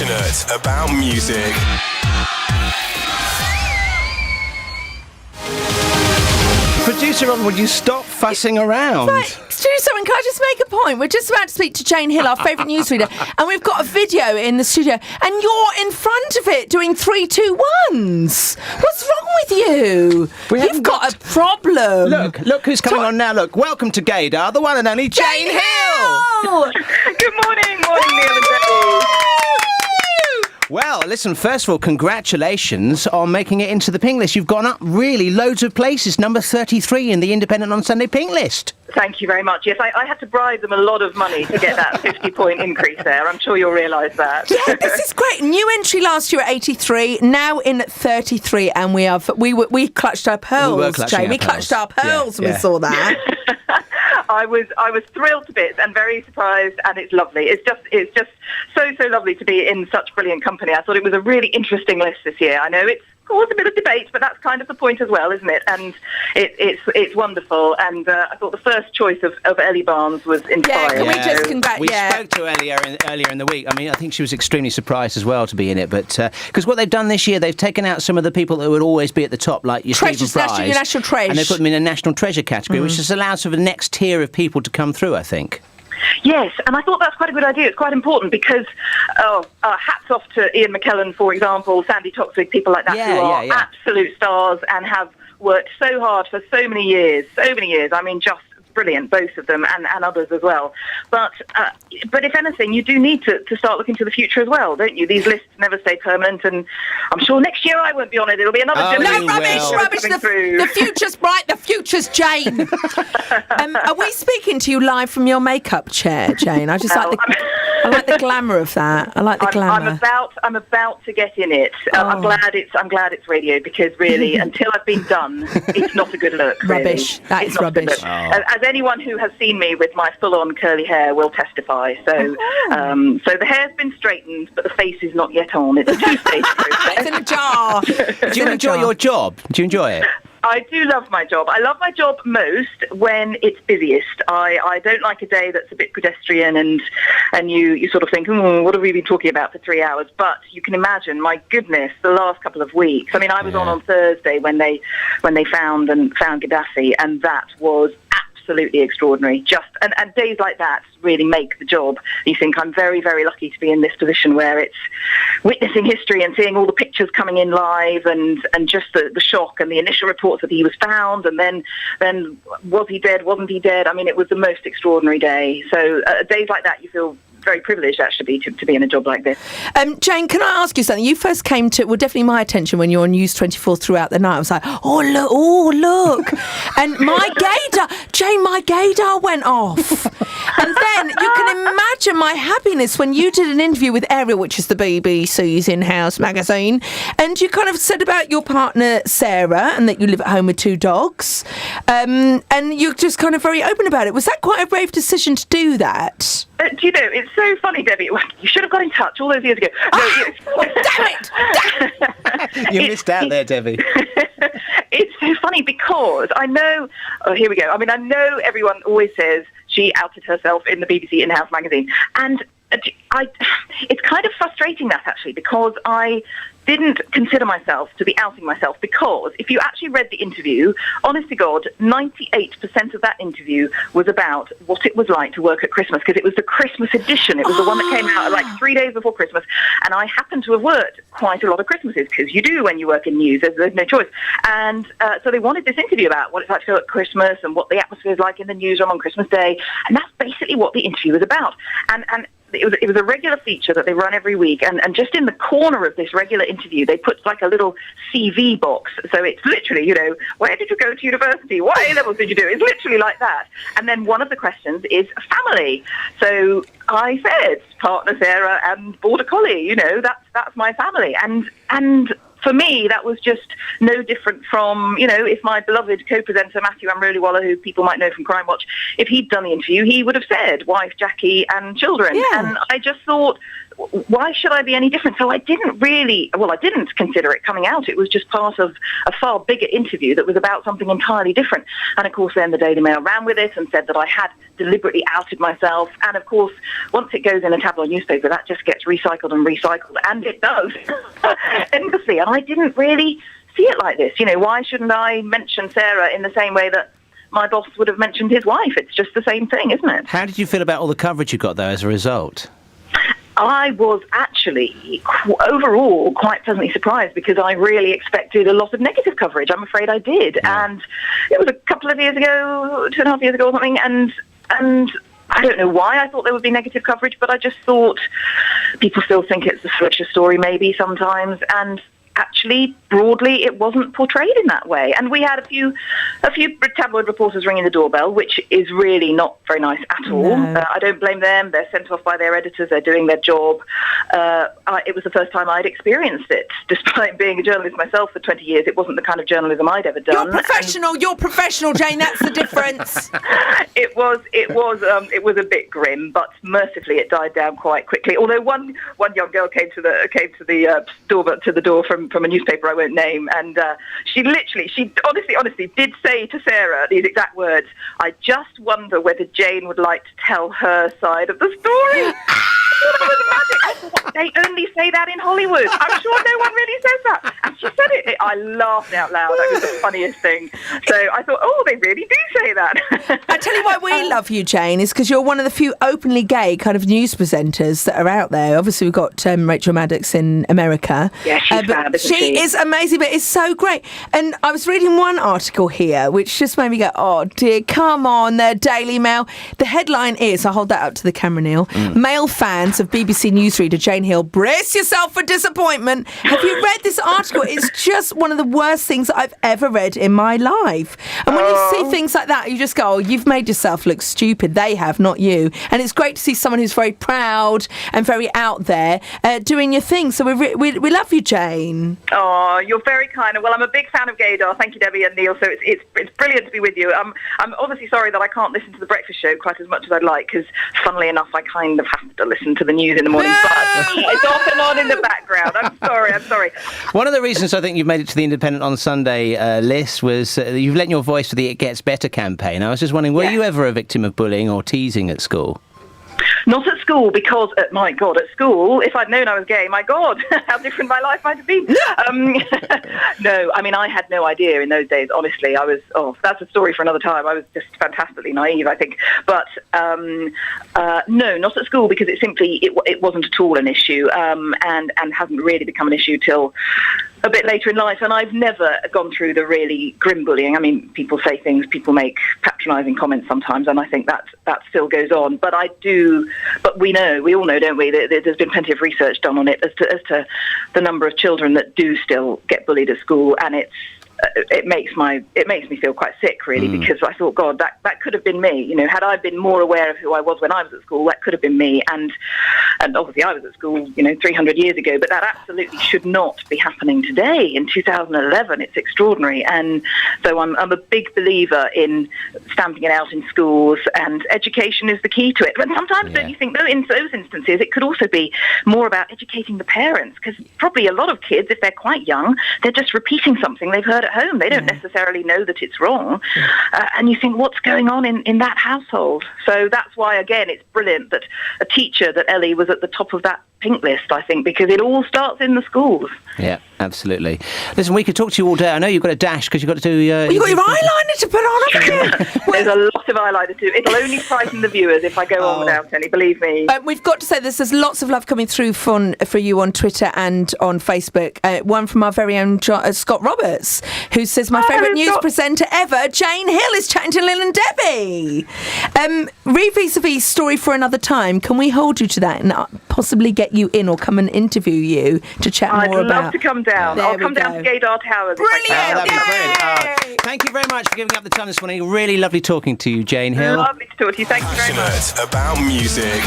Passionate about music. Producer on, would you stop fussing around? Right, do something. Can I just make a point? We're just about to speak to Jane Hill, our favourite newsreader, and we've got a video in the studio, and you're in front of it doing 3, 2, 1s. What's wrong with you? You've got a problem. Look who's coming on now. Look, welcome to Gaydar, the one and only Jane Hill. Good morning, Neil and Debbie. Well, listen, first of all, congratulations on making it into the Pink List. You've gone up really loads of places, number 33 in the Independent on Sunday Pink List. Thank you very much. Yes, I had to bribe them a lot of money to get that 50-point increase there. I'm sure you'll realise that. Yeah, this is great. New entry last year at 83, now in at 33, and we clutched our pearls, Jane. We clutched our pearls when we saw that. I was thrilled to bits and very surprised, and it's lovely. It's just so lovely to be in such brilliant company. I thought it was a really interesting list this year. I know it's caused a bit of debate, but that's kind of the point as well, isn't it? And it's wonderful. And I thought the first choice of Elly Barnes was inspiring. We just congratulate. We spoke to Elly earlier in the week. I mean, I think she was extremely surprised as well to be in it. But because what they've done this year, they've taken out some of the people that would always be at the top, like your Stephen Fry's, your National Treasure, and they put them in a National Treasure category, which has allowed sort of the next tier of people to come through, I think. Yes, and I thought that's quite a good idea. It's quite important because hats off to Ian McKellen, for example, Sandy Toxic, people like that who are absolute stars and have worked so hard for so many years. I mean, just brilliant, both of them, and others as well. But if anything, you do need to start looking to the future as well, don't you? These lists never stay permanent, and I'm sure next year I won't be on it. It'll be another No, rubbish. The future's bright, the future's Jane. Are we speaking to you live from your makeup chair, Jane? I like the glamour of that. I like the glamour. I'm about to get in it. I'm glad it's radio, because really, until I've been done, it's not a good look. Really. Rubbish. That is rubbish. As anyone who has seen me with my full-on curly hair will testify. So, so the hair's been straightened, but the face is not yet on. It's a two-stage process. It's in a jar. Do you enjoy your job? Do you enjoy it? I do love my job. I love my job most when it's busiest. I don't like a day that's a bit pedestrian and you sort of think, what have we been talking about for 3 hours? But you can imagine, my goodness, the last couple of weeks. I mean, I was on Thursday when they found Gaddafi, and that was absolutely extraordinary. And days like that really make the job. You think, I'm very, very lucky to be in this position where it's witnessing history and seeing all the pictures coming in live, and just the shock and the initial reports that he was found, and then was he dead, wasn't he dead? I mean, it was the most extraordinary day. So days like that, you feel very privileged, actually, to be in a job like this. Jane, can I ask you something? You first came to, definitely my attention when you were on News 24 throughout the night. I was like, oh, look. And my gaydar went off. And then you can imagine my happiness when you did an interview with Ariel, which is the BBC's in-house magazine, and you kind of said about your partner, Sarah, and that you live at home with 2 dogs, and you're just kind of very open about it. Was that quite a brave decision to do that? Do you know, it's so funny, Debbie. You should have got in touch all those years ago. Damn it! You missed out there, Debbie. It's so funny because I know... Oh, here we go. I mean, I know everyone always says she outed herself in the BBC in-house magazine. And it's kind of frustrating, that, actually, because I didn't consider myself to be outing myself, because if you actually read the interview, honest to God, 98% of that interview was about what it was like to work at Christmas, because it was the Christmas edition. It was the one that came out like 3 days before Christmas, and I happen to have worked quite a lot of Christmases, because you do when you work in news. There's no choice. And so they wanted this interview about what it's like to go at Christmas and what the atmosphere is like in the newsroom on Christmas Day, and that's basically what the interview was about. And it was a regular feature that they run every week, and just in the corner of this regular interview, they put like a little CV box. So it's literally, where did you go to university? What A-levels did you do? It's literally like that. And then one of the questions is family. So I said partner Sarah and border collie. That's my family. And for me, that was just no different from, if my beloved co-presenter Matthew Amroliwala, who people might know from Crime Watch, if he'd done the interview, he would have said wife, Jackie, and children. Yeah. And I just thought, why should I be any different? So I didn't consider it coming out. It was just part of a far bigger interview that was about something entirely different. And of course, then the Daily Mail ran with it and said that I had deliberately outed myself. And of course, once it goes in a tabloid newspaper, that just gets recycled and recycled, and it does endlessly. And I didn't really see it like this. Why shouldn't I mention Sarah in the same way that my boss would have mentioned his wife? It's just the same thing, isn't it? How did you feel about all the coverage you got, though, as a result? I was actually overall quite pleasantly surprised, because I really expected a lot of negative coverage. I'm afraid I did. Yeah. And it was a couple of years ago, 2.5 years ago or something, and I don't know why I thought there would be negative coverage, but I just thought people still think it's a Fletcher story maybe sometimes, and actually, broadly, it wasn't portrayed in that way. And we had a few tabloid reporters ringing the doorbell, which is really not very nice at all. No. I don't blame them. They're sent off by their editors. They're doing their job. It was the first time I'd experienced it. Despite being a journalist myself for 20 years, it wasn't the kind of journalism I'd ever done. You're professional, Jane. That's the difference. It was a bit grim, but mercifully it died down quite quickly. Although one young girl came to the door from a newspaper I won't name, and she honestly did say to Sarah these exact words: "I just wonder whether Jane would like to tell her side of the story." That was magic. I thought, they only say that in Hollywood. I'm sure no one really says that. And she said it. I laughed out loud. That was the funniest thing. So I thought, they really do say that. I tell you why we love you, Jane, is because you're one of the few openly gay kind of news presenters that are out there. Obviously, we've got Rachel Maddox in America. Yeah, she's fab, isn't she? She is amazing, but it's so great. And I was reading one article here, which just made me go, oh dear, come on, their Daily Mail. The headline is, I'll hold that up to the camera, Neil, male fans of BBC newsreader Jane Hill, brace yourself for disappointment. Have you read this article? It's just one of the worst things I've ever read in my life. And when you see things like that, you just go, you've made yourself look stupid. They have, not you. And it's great to see someone who's very proud and very out there doing your thing. So we love you, Jane. Oh, you're very kind. Well, I'm a big fan of Gaydar. Thank you, Debbie and Neil. So it's brilliant to be with you. I'm obviously sorry that I can't listen to the breakfast show quite as much as I'd like, because funnily enough, I kind of have to listen to the news in the morning, but it's off and on in the background. I'm sorry. One of the reasons I think you've made it to the Independent on Sunday list was you've lent your voice to the It Gets Better campaign. I was just wondering, were you ever a victim of bullying or teasing at school? Not at school, because, my God, at school, if I'd known I was gay, my God, how different my life might have been. No, I mean, I had no idea in those days, honestly. That's a story for another time. I was just fantastically naive, I think. But, no, not at school, because it wasn't at all an issue, and hasn't really become an issue till a bit later in life. And I've never gone through the really grim bullying. I mean, people say things, people make patronising comments sometimes, and I think that still goes on. But we all know, don't we, that there's been plenty of research done on it as to the number of children that do still get bullied at school, and it makes me feel quite sick, really, because I thought, God, that could have been me. Had I been more aware of who I was when I was at school, that could have been me. And obviously I was at school, 300 years ago, but that absolutely should not be happening today in 2011. It's extraordinary. And so I'm a big believer in stamping it out in schools, and education is the key to it. But sometimes don't you think, though, in those instances, it could also be more about educating the parents, because probably a lot of kids, if they're quite young, they're just repeating something they've heard at home. They don't necessarily know that it's wrong. And you think, what's going on in that household? So that's why, again, it's brilliant that a teacher, that Elly was at the top of that pink list, I think, because it all starts in the schools. Yeah, absolutely. Listen, we could talk to you all day. I know you've got a dash because you've got to do... you've got your eyeliner to put on, haven't you? There's a lot of eyeliner too. It'll only frighten the viewers if I go on without any, believe me. We've got to say there's lots of love coming through for you on Twitter and on Facebook. One from our very own Scott Roberts, who says, my favourite news presenter ever, Jane Hill, is chatting to Lil and Debbie. Vis-a-vis story for another time. Can we hold you to that and possibly get you in or come and interview you to chat more about... I'd love to come down. I'll come down to Gaydar Towers. Brilliant! That'd be brilliant. Thank you very much for giving up the time this morning. Really lovely talking to you, Jane Hill. Lovely to talk to you. Thank you very much. Passionate about music.